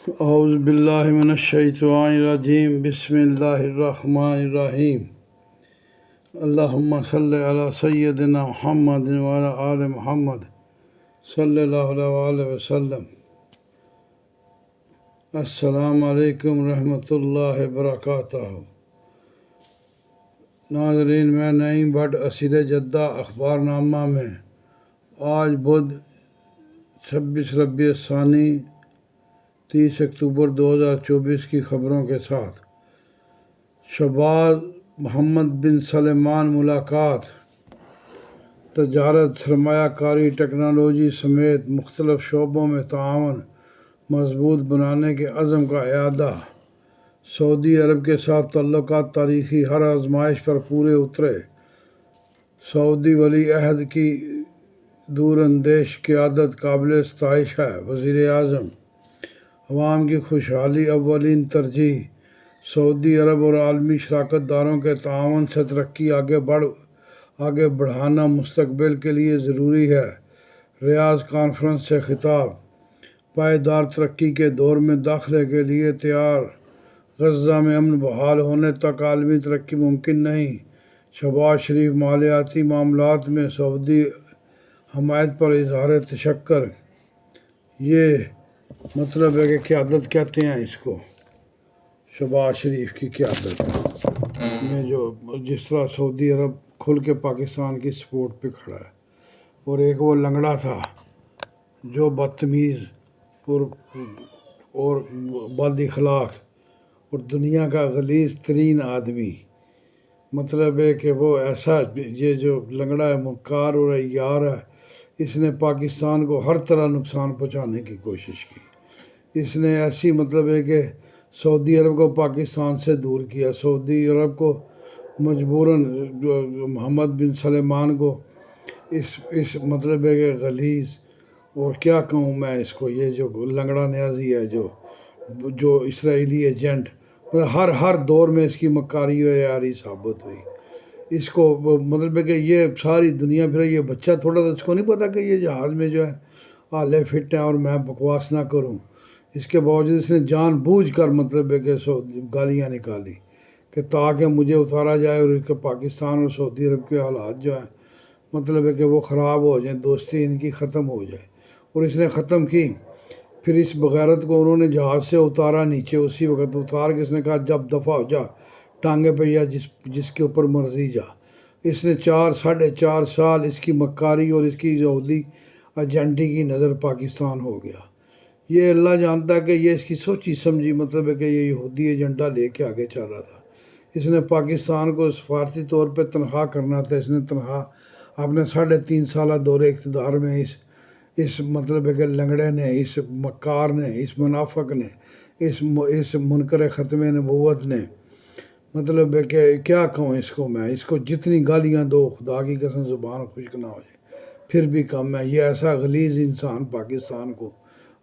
اعوذ باللہ من الشیطان الرجیم بسم اللہ الرحمن الرحیم اللہم صلی علی سیدنا محمد وعلی آل محمد صلی اللہ علیہ وسلم۔ السلام علیکم ورحمۃ اللہ وبرکاتہ۔ ناظرین، میں نعیم بٹ اسیر جدہ اخبار نامہ میں آج بدھ 26 ربیع الثانی 30 اکتوبر 2024 کی خبروں کے ساتھ شہباز محمد بن سلمان ملاقات، تجارت، سرمایہ کاری، ٹیکنالوجی سمیت مختلف شعبوں میں تعاون مضبوط بنانے کے عزم کا اعادہ۔ سعودی عرب کے ساتھ تعلقات تاریخی ہر آزمائش پر پورے اترے۔ سعودی ولی عہد کی دور اندیش قیادت قابل ستائش ہے۔ وزیر اعظم عوام کی خوشحالی اولین ترجیح۔ سعودی عرب اور عالمی شراکت داروں کے تعاون سے ترقی آگے بڑھانا مستقبل کے لیے ضروری ہے۔ ریاض کانفرنس سے خطاب۔ پائیدار ترقی کے دور میں داخلے کے لیے تیار۔ غزہ میں امن بحال ہونے تک عالمی ترقی ممکن نہیں۔ شہباز شریف مالیاتی معاملات میں سعودی حمایت پر اظہار تشکر۔ یہ مطلب ہے کہ قیادت کہتے ہیں اس کو، شہباز شریف کی قیادت میں جس طرح سعودی عرب کھل کے پاکستان کی سپورٹ پہ کھڑا ہے، اور ایک وہ لنگڑا تھا جو بدتمیز اور بد اخلاق اور دنیا کا غلیظ ترین آدمی، مطلب ہے کہ وہ ایسا، یہ جو لنگڑا ہے مکار اور عیار ہے، اس نے پاکستان کو ہر طرح نقصان پہنچانے کی کوشش کی۔ اس نے ایسی مطلب ہے کہ سعودی عرب کو پاکستان سے دور کیا۔ سعودی عرب کو مجبوراً محمد بن سلمان کو اس مطلب ہے کہ غلیظ، اور کیا کہوں میں اس کو، یہ جو لنگڑا نیازی ہے جو اسرائیلی ایجنٹ، ہر دور میں اس کی مکاری و عیاری ثابت ہوئی۔ اس کو مطلب ہے کہ یہ ساری دنیا پھر یہ بچہ تھوڑا سا، اس کو نہیں پتا کہ یہ جہاز میں جو ہے آلے فٹ ہیں اور میں بکواس نہ کروں۔ اس کے باوجود اس نے جان بوجھ کر مطلب ہے کہ گالیاں نکالی کہ تاکہ مجھے اتارا جائے، اور کہ پاکستان اور سعودی عرب کے حالات جو ہیں مطلب ہے کہ وہ خراب ہو جائیں، دوستی ان کی ختم ہو جائے، اور اس نے ختم کی۔ پھر اس بغیرت کو انہوں نے جہاز سے اتارا نیچے، اسی وقت اتار کے اس نے کہا جب دفع ہو جا ٹانگے پہ، یا جس کے اوپر مرضی جا۔ اس نے 4.5 سال اس کی مکاری اور اس کی یہودی ایجنٹی کی نظر پاکستان ہو گیا۔ یہ اللہ جانتا ہے کہ یہ اس کی سوچی سمجھی مطلب ہے کہ یہ یہودی ایجنڈا لے کے آگے چل رہا تھا۔ اس نے پاکستان کو سفارتی طور پہ تنخواہ کرنا تھا۔ اس نے تنخواہ اپنے 3.5 سالہ دور اقتدار میں اس مطلب ہے کہ لنگڑے نے، اس مکار نے، اس منافق نے، اس منکر ختم نبوت نے، مطلب ہے کہ کیا کہوں اس کو میں، اس کو جتنی گالیاں دو خدا کی قسم زبان خشک نہ ہو جائے پھر بھی کم ہے۔ یہ ایسا غلیظ انسان پاکستان کو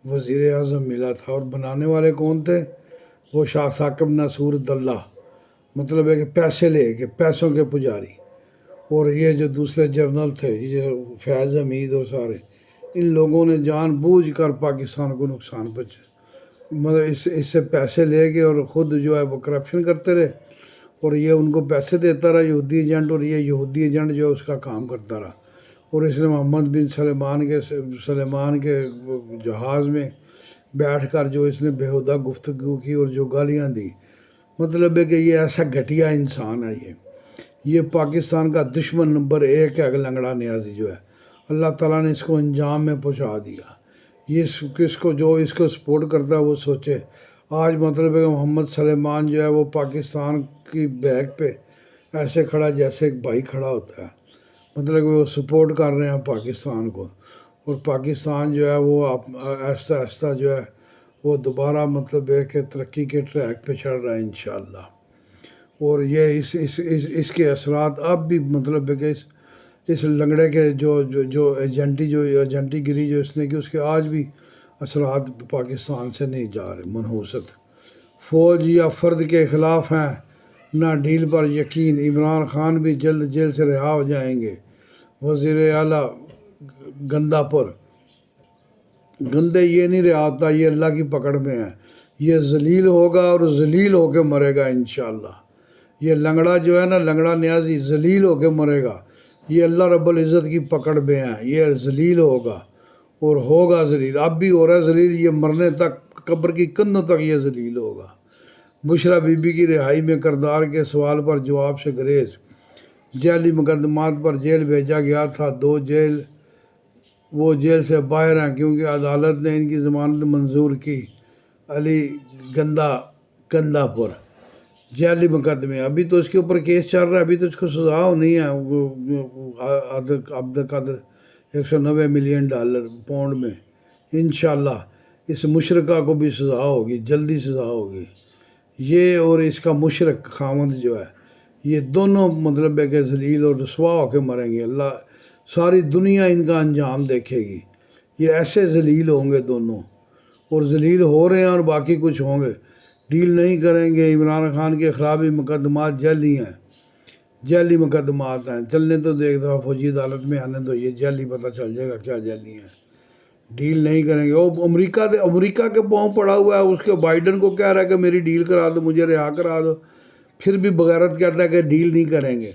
وزیر اعظم ملا تھا، اور بنانے والے کون تھے؟ وہ شاہ ثاقب ناصور دلہ، مطلب ہے کہ پیسے لے کے، پیسوں کے پجاری، اور یہ جو دوسرے جرنل تھے، یہ فیض حمید اور سارے، ان لوگوں نے جان بوجھ کر پاکستان کو نقصان پہنچایا۔ مطلب اس سے پیسے لے کے اور خود جو ہے وہ کرپشن کرتے رہے، اور یہ ان کو پیسے دیتا رہا یہودی ایجنٹ، اور یہ یہودی ایجنٹ جو ہے اس کا کام کرتا رہا۔ اور اس نے محمد بن سلمان کے جہاز میں بیٹھ کر جو اس نے بےہودہ گفتگو کی اور جو گالیاں دی، مطلب ہے کہ یہ ایسا گھٹیا انسان ہے۔ یہ پاکستان کا دشمن نمبر 1 ہے لنگڑا نیازی جو ہے۔ اللہ تعالیٰ نے اس کو انجام میں پہنچا دیا۔ یہ اس کو سپورٹ کرتا ہے وہ سوچے۔ آج مطلب ہے کہ محمد سلمان جو ہے وہ پاکستان کی بیک پہ ایسے کھڑا جیسے ایک بھائی کھڑا ہوتا ہے، مطلب کہ وہ سپورٹ کر رہے ہیں پاکستان کو، اور پاکستان جو ہے وہ آہستہ آہستہ جو ہے وہ دوبارہ مطلب ہے کہ ترقی کے ٹریک پہ چڑھ رہا ہے انشاءاللہ۔ اور یہ اس کے اثرات اب بھی مطلب ہے کہ اس لنگڑے کے جو ایجنٹی گری جو اس نے کی، اس کے آج بھی اثرات پاکستان سے نہیں جا رہے۔ منحوست فوج یا فرد کے خلاف ہیں، نہ ڈیل پر یقین، عمران خان بھی جلد جیل سے رہا ہو جائیں گے۔ وزیر اعلیٰ گنداپور گندے یہ نہیں رہا ہوتا، یہ اللہ کی پکڑ میں ہے، یہ ذلیل ہوگا اور ذلیل ہو کے مرے گا انشاءاللہ۔ یہ لنگڑا جو ہے نا، لنگڑا نیازی ذلیل ہو کے مرے گا، یہ اللہ رب العزت کی پکڑ میں ہے، یہ ذلیل ہوگا اور ہوگا ذلیل، اب بھی ہو رہا ہے ذلیل، یہ مرنے تک، قبر کی کندھوں تک یہ ذلیل ہوگا۔ بشرا بی بی کی رہائی میں کردار کے سوال پر جواب سے گریز، جعلی مقدمات پر جیل بھیجا گیا تھا، وہ جیل سے باہر ہیں کیونکہ عدالت نے ان کی ضمانت منظور کی۔ علی گندہ پور جعلی مقدمے، ابھی تو اس کے اوپر کیس چل رہا ہے، ابھی تو اس کو سزا ہونی ہے، عبد القادر $190 ملین پاؤنڈ میں، انشاءاللہ اس مشرکہ کو بھی سزا ہوگی، جلدی سزا ہوگی۔ یہ اور اس کا مشرک خامد جو ہے، یہ دونوں مطلب ہے کہ ذلیل اور رسوا ہو کے مریں گے، اللہ ساری دنیا ان کا انجام دیکھے گی، یہ ایسے ذلیل ہوں گے دونوں، اور ذلیل ہو رہے ہیں اور باقی کچھ ہوں گے، ڈیل نہیں کریں گے۔ عمران خان کے خلاف بھی مقدمات جعلی مقدمات ہیں، چلنے تو ایک دفعہ فوجی عدالت میں آنے تو یہ جعلی پتہ چل جائے گا کیا جعلی ہیں، ڈیل نہیں کریں گے۔ وہ امریکہ کے پاؤں پڑا ہوا ہے، اس کے بائیڈن کو کہہ رہا ہے کہ میری ڈیل کرا دو، مجھے رہا کرا دو، پھر بھی بغیرت کہتا ہے کہ ڈیل نہیں کریں گے۔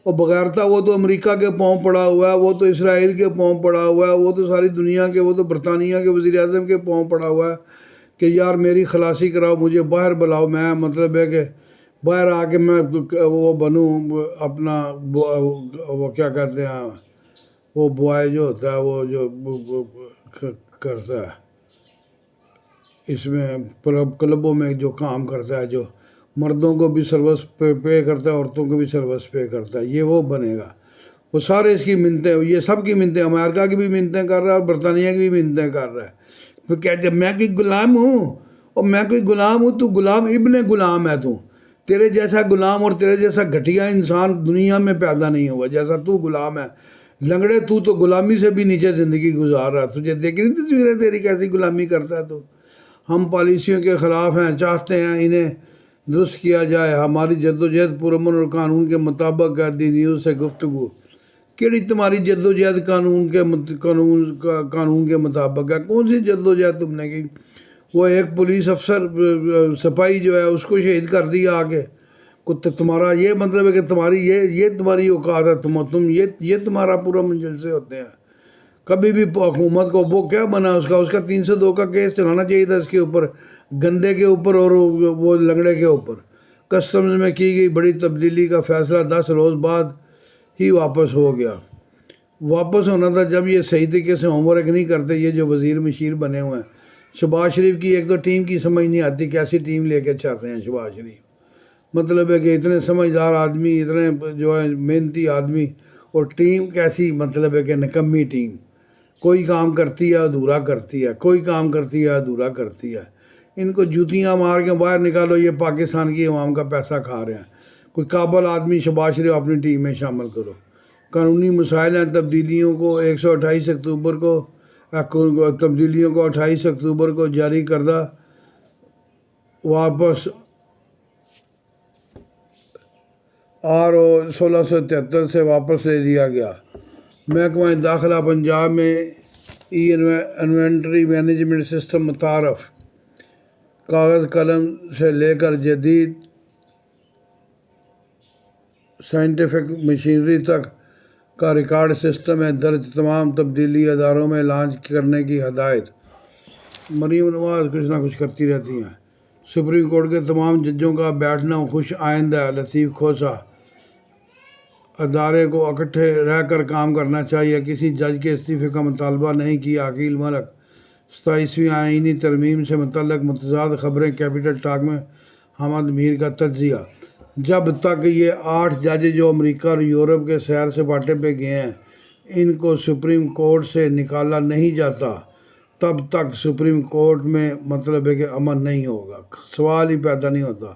اور بغیرتا وہ تو امریکہ کے پاؤں پڑا ہوا ہے، وہ تو اسرائیل کے پاؤں پڑا ہوا ہے، وہ تو ساری دنیا کے، وہ تو برطانیہ کے وزیر اعظم کے پاؤں پڑا ہوا ہے کہ یار میری خلاصی کراؤ، مجھے باہر بلاؤ، میں مطلب ہے کہ باہر آ کے میں وہ بنوں اپنا، وہ کیا کہتے ہیں، وہ بوائے جو ہوتا ہے، وہ جو کرتا ہے اس میں کلبوں میں جو کام کرتا ہے، جو مردوں کو بھی سروس پے کرتا ہے، عورتوں کو بھی سروس پے کرتا ہے، یہ وہ بنے گا۔ وہ سارے اس کی منتیں، یہ سب کی منتیں، امریکہ کی بھی منتیں کر رہا ہے اور برطانیہ کی بھی منتیں کر رہا ہے۔ پھر کہتے ہیں میں کوئی غلام ہوں، اور میں کوئی غلام ہوں، تو غلام ابن غلام ہے، تیرے جیسا غلام اور تیرے جیسا گھٹیا انسان دنیا میں پیدا نہیں ہوا جیسا تو غلام ہے، لنگڑے تو غلامی سے بھی نیچے زندگی گزار رہا ہے، تجھے دیکھ نہیں تصویریں تیری کیسی غلامی کرتا ہے تو۔ ہم پالیسیوں کے خلاف ہیں، چاہتے ہیں انہیں درست کیا جائے، ہماری جدوجہد پرامن اور قانون کے مطابق ہے۔ دی نیوز سے گفتگو، کیڑی تمہاری جدوجہد قانون کے مطابق ہے؟ کون سی جدوجہد تم نے کی؟ وہ ایک پولیس افسر سپاہی جو ہے اس کو شہید کر دیا آگے، تمہارا یہ مطلب ہے کہ تمہاری یہ تمہاری اوقات ہے، تم یہ تمہارا پورا منزل سے ہوتے ہیں؟ کبھی بھی حکومت کو وہ کیا بنا، اس کا 302 کا کیس چلانا چاہیے تھا اس کے اوپر، گندے کے اوپر اور وہ لنگڑے کے اوپر۔ کسٹمز میں کی گئی بڑی تبدیلی کا فیصلہ 10 روز بعد ہی واپس ہو گیا۔ واپس ہونا تھا جب یہ صحیح طریقے سے ہوم ورک نہیں کرتے، یہ جو وزیر مشیر بنے ہوئے ہیں۔ شہباز شریف کی ایک تو ٹیم کی سمجھ نہیں آتی، کیسی ٹیم لے کے چاہتے ہیں شہباز شریف، مطلب ہے کہ اتنے سمجھدار آدمی، اتنے جو ہے محنتی آدمی، اور ٹیم کیسی، مطلب ہے کہ نکمی ٹیم، کوئی کام کرتی ہے ادھورا کرتی ہے، کوئی کام کرتی ہے ادھورا کرتی ہے۔ ان کو جوتیاں مار کے باہر نکالو، یہ پاکستان کی عوام کا پیسہ کھا رہے ہیں۔ کوئی قابل آدمی شہباز شریف اپنی ٹیم میں شامل کرو۔ قانونی مسائل ہیں، تبدیلیوں کو 28 اکتوبر کو جاری کردہ واپس RO 1673 سے واپس لے لیا گیا۔ محکمہ داخلہ پنجاب میں انوینٹری مینجمنٹ سسٹم متعارف، کاغذ قلم سے لے کر جدید سائنٹیفک مشینری تک کا ریکارڈ سسٹم میں درج تمام تبدیلی اداروں میں لانچ کرنے کی ہدایت۔ مریم نواز کچھ نہ کچھ کرتی رہتی ہیں۔ سپریم کورٹ کے تمام ججوں کا بیٹھنا خوش آئند ہے، لطیف کھوسہ۔ ادارے کو اکٹھے رہ کر کام کرنا چاہیے، کسی جج کے استعفے کا مطالبہ نہیں کیا، عقیل ملک۔ 27ویں آئینی ترمیم سے متعلق متضاد خبریں، کیپٹل ٹاک میں حامد میر کا تجزیہ۔ جب تک یہ 8 جج جو امریکہ اور یورپ کے سیر سپاٹے پہ گئے ہیں، ان کو سپریم کورٹ سے نکالا نہیں جاتا، تب تک سپریم کورٹ میں مطلب ہے کہ امن نہیں ہوگا۔ سوال ہی پیدا نہیں ہوتا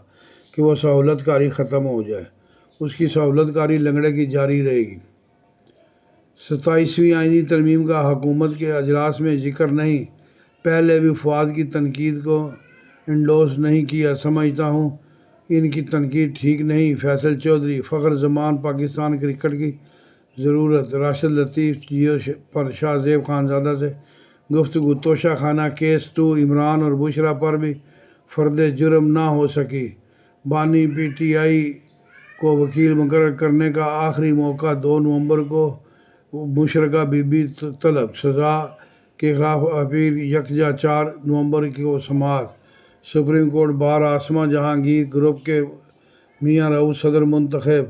کہ وہ سہولت کاری ختم ہو جائے، اس کی سہولت کاری لنگڑے کی جاری رہے گی۔ 27ویں آئینی ترمیم کا حکومت کے اجلاس میں ذکر نہیں، پہلے بھی فواد کی تنقید کو انڈورس نہیں کیا، سمجھتا ہوں ان کی تنقید ٹھیک نہیں۔ فیصل چودھری، فخر زمان پاکستان کرکٹ کی ضرورت، راشد لطیف جیو پر شاہ زیب خانزادہ سے گفتگو توشہ خانہ کیس 2 عمران اور بشرا پر بھی فرد جرم نہ ہو سکی، بانی پی ٹی آئی کو وکیل مقرر کرنے کا آخری موقع 2 نومبر کو، مشرقہ بی بی طلب، سزا کے خلاف اپیل یکجا 4 نومبر کو سماعت، supreme court bar Asma Jahangir group کے میاں رؤوف صدر منتخب،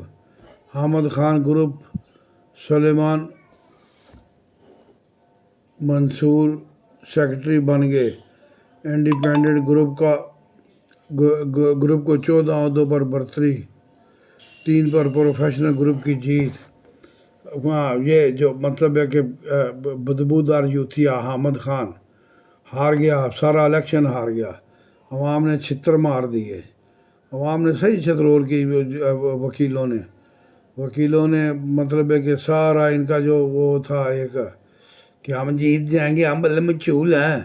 حامد خان گروپ سلیمان منصور سیکرٹری بن گئے، انڈیپینڈنٹ گروپ کو 14 عہدوں پر برتری، 3 پر پروفیشنل گروپ کی جیت۔ وہاں یہ جو مطلب ہے کہ بدبودار یوتھیا حامد خان ہار گیا، سارا الیکشن ہار گیا، عوام نے چھتر مار دیے، عوام نے صحیح چھترول کی، وکیلوں نے مطلب ہے کہ سارا ان کا جو وہ تھا ایک کہ ہم جیت جائیں گے، ہم بلے مچول ہیں،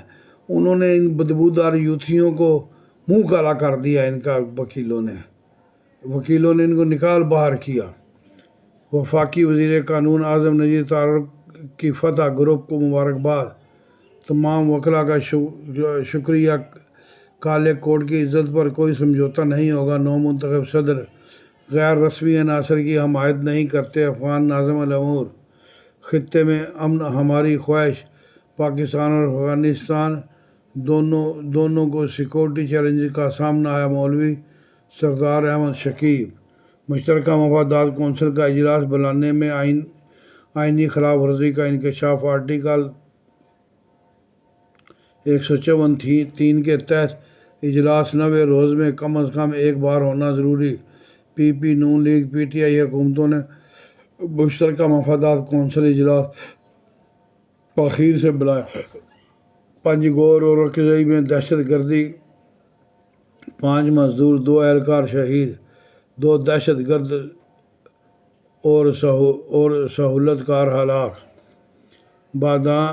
انہوں نے ان بدبودار یوتھیوں کو منہ کالا کر دیا، ان کا وکیلوں نے ان کو نکال باہر کیا۔ وفاقی وزیر قانون اعظم نذیر تارڑ کی فتح، گروپ کو مبارکباد، تمام وکلاء کا شکریہ، کالے کوٹ کی عزت پر کوئی سمجھوتہ نہیں ہوگا، نو منتخب صدر غیر رسمی عناصر کی حمایت نہیں کرتے، افغان ناظم الامور، خطے میں امن ہماری خواہش، پاکستان اور افغانستان دونوں کو سیکورٹی چیلنج کا سامنا ہے، مولوی سردار احمد شکیب، مشترکہ مفادات کونسل کا اجلاس بلانے میں آئینی خلاف ورزی کا انکشاف، آرٹیکل 154(3) کے تحت اجلاس 90 روز میں کم از کم ایک بار ہونا ضروری، پی پی، نون لیگ، پی ٹی آئی حکومتوں نے مشترکہ مفادات کونسل اجلاس تاخیر سے بلایا، پنجگور اور اورکزئی میں دہشت گردی، 5 مزدور، 2 اہلکار شہید، 2 دہشت گرد اور سہولت کار ہلاک، باداں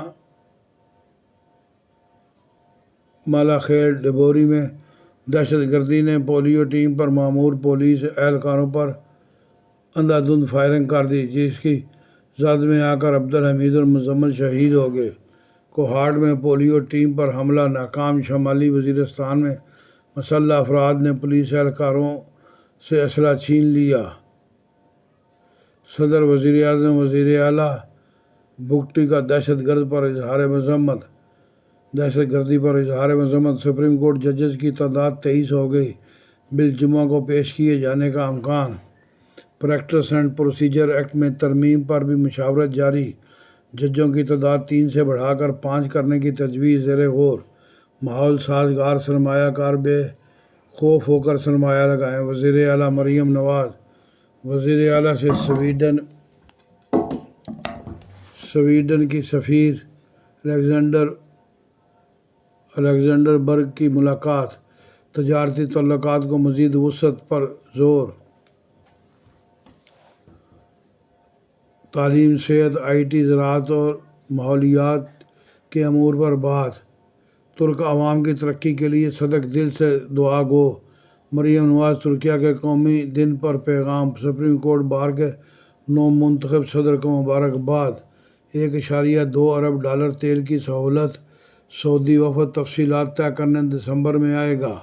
مالاخیل ڈبوری میں دہشت گردی نے پولیو ٹیم پر مامور پولیس اہلکاروں پر اندھا دھند فائرنگ کر دی، جس کی زد میں آ کر عبدالحمید اور مزمل شہید ہو گئے، کوہاٹ میں پولیو ٹیم پر حملہ ناکام، شمالی وزیرستان میں مسلح افراد نے پولیس اہلکاروں سے اسلحہ چھین لیا، صدر وزیر اعظم وزیر اعلیٰ بگٹی کا دہشت گردی پر اظہار مذمت، سپریم کورٹ ججز کی تعداد 23 ہو گئی، بل جمعہ کو پیش کیے جانے کا امکان، پریکٹس اینڈ پروسیجر ایکٹ میں ترمیم پر بھی مشاورت جاری، ججوں کی تعداد 3 سے بڑھا کر 5 کرنے کی تجویز زیر غور، ماحول سازگار سرمایہ کار بے خوف ہو کر سرمایہ لگائیں، وزیر اعلیٰ مریم نواز، وزیر اعلیٰ سے سویڈن کی سفیر الیگزینڈر برگ کی ملاقات، تجارتی تعلقات کو مزید وسعت پر زور، تعلیم، صحت، آئی ٹی، زراعت اور ماحولیات کے امور پر بات، ترک عوام کی ترقی کے لیے صدق دل سے دعا گو، مریم نواز ترکیہ کے قومی دن پر پیغام، سپریم کورٹ بار کے نو منتخب صدر کو مبارکباد، $1.2 ارب تیل کی سہولت، سعودی وفد تفصیلات طے کرنے دسمبر میں آئے گا،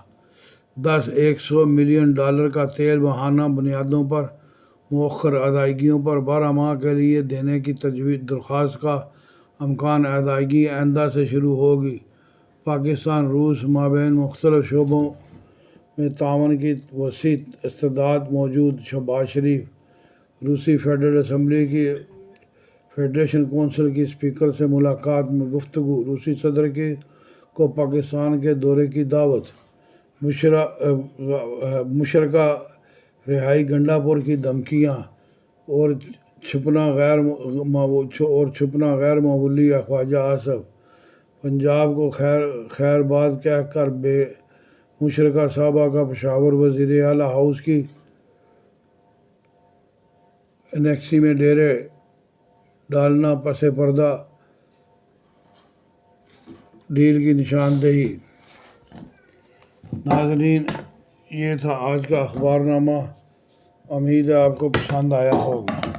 $100 ملین کا تیل ماہانہ بنیادوں پر مؤخر ادائیگیوں پر 12 ماہ کے لیے دینے کی درخواست کا امکان، ادائیگی آئندہ سے شروع ہوگی، پاکستان روس مابین مختلف شعبوں میں تعاون کی وسیع استعداد موجود، شہباز شریف، روسی فیڈرل اسمبلی کی فیڈریشن کونسل کی اسپیکر سے ملاقات میں گفتگو، روسی صدر کو پاکستان کے دورے کی دعوت، مشترکہ رہائی گنڈا پور کی دھمکیاں اور چھپنا غیر معمولی، خواجہ آصف، پنجاب کو خیر باد کہہ کر بے مشرکہ صاحبہ کا پشاور وزیر اعلیٰ ہاؤس کی انیکسی میں ڈیرے ڈالنا، پس پردہ ڈیل کی نشاندہی۔ ناظرین، یہ تھا آج کا اخبار نامہ، امید ہے آپ کو پسند آیا ہوگا۔